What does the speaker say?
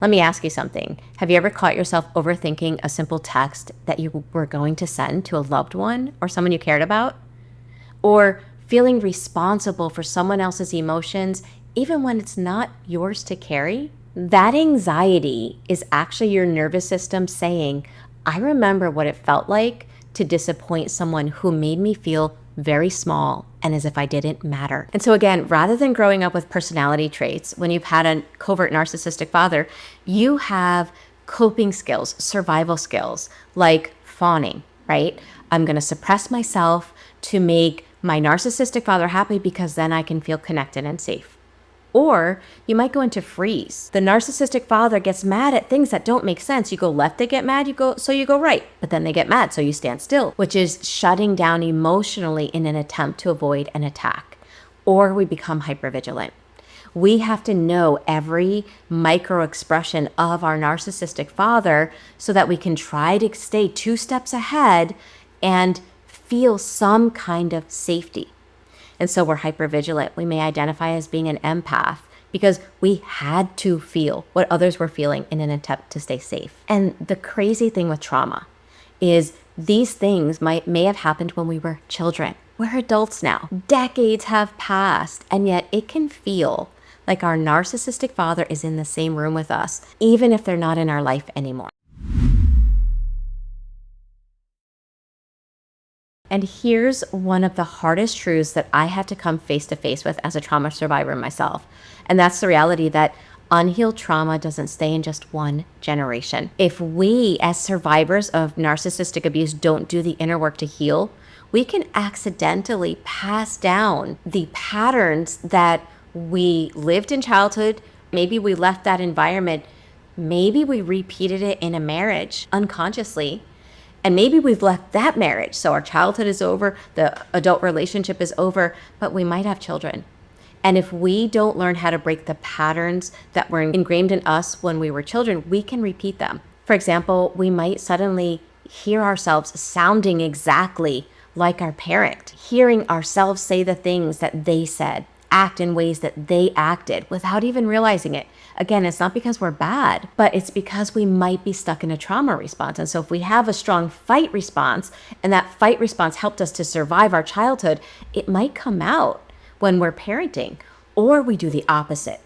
Let me ask you something. Have you ever caught yourself overthinking a simple text that you were going to send to a loved one or someone you cared about? Or feeling responsible for someone else's emotions, even when it's not yours to carry? That anxiety is actually your nervous system saying, I remember what it felt like to disappoint someone who made me feel very small and as if I didn't matter. And so again, rather than growing up with personality traits, when you've had a covert narcissistic father, you have coping skills, survival skills, like fawning, right? I'm going to suppress myself to make my narcissistic father happy because then I can feel connected and safe. Or you might go into freeze. The narcissistic father gets mad at things that don't make sense. You go left, they get mad, you go right. But then they get mad, so you stand still, which is shutting down emotionally in an attempt to avoid an attack. Or we become hypervigilant. We have to know every micro expression of our narcissistic father so that we can try to stay 2 steps ahead and feel some kind of safety. And so we're hypervigilant. We may identify as being an empath because we had to feel what others were feeling in an attempt to stay safe. And the crazy thing with trauma is these things may have happened when we were children. We're adults now. Decades have passed, and yet it can feel like our narcissistic father is in the same room with us, even if they're not in our life anymore. And here's one of the hardest truths that I had to come face to face with as a trauma survivor myself. And that's the reality that unhealed trauma doesn't stay in just one generation. If we, as survivors of narcissistic abuse, don't do the inner work to heal, we can accidentally pass down the patterns that we lived in childhood. Maybe we left that environment. Maybe we repeated it in a marriage unconsciously. And maybe we've left that marriage. So our childhood is over, the adult relationship is over, but we might have children. And if we don't learn how to break the patterns that were ingrained in us when we were children, we can repeat them. For example, we might suddenly hear ourselves sounding exactly like our parent, hearing ourselves say the things that they said, act in ways that they acted without even realizing it. Again, it's not because we're bad, but it's because we might be stuck in a trauma response. And so if we have a strong fight response, and that fight response helped us to survive our childhood, it might come out when we're parenting. Or we do the opposite.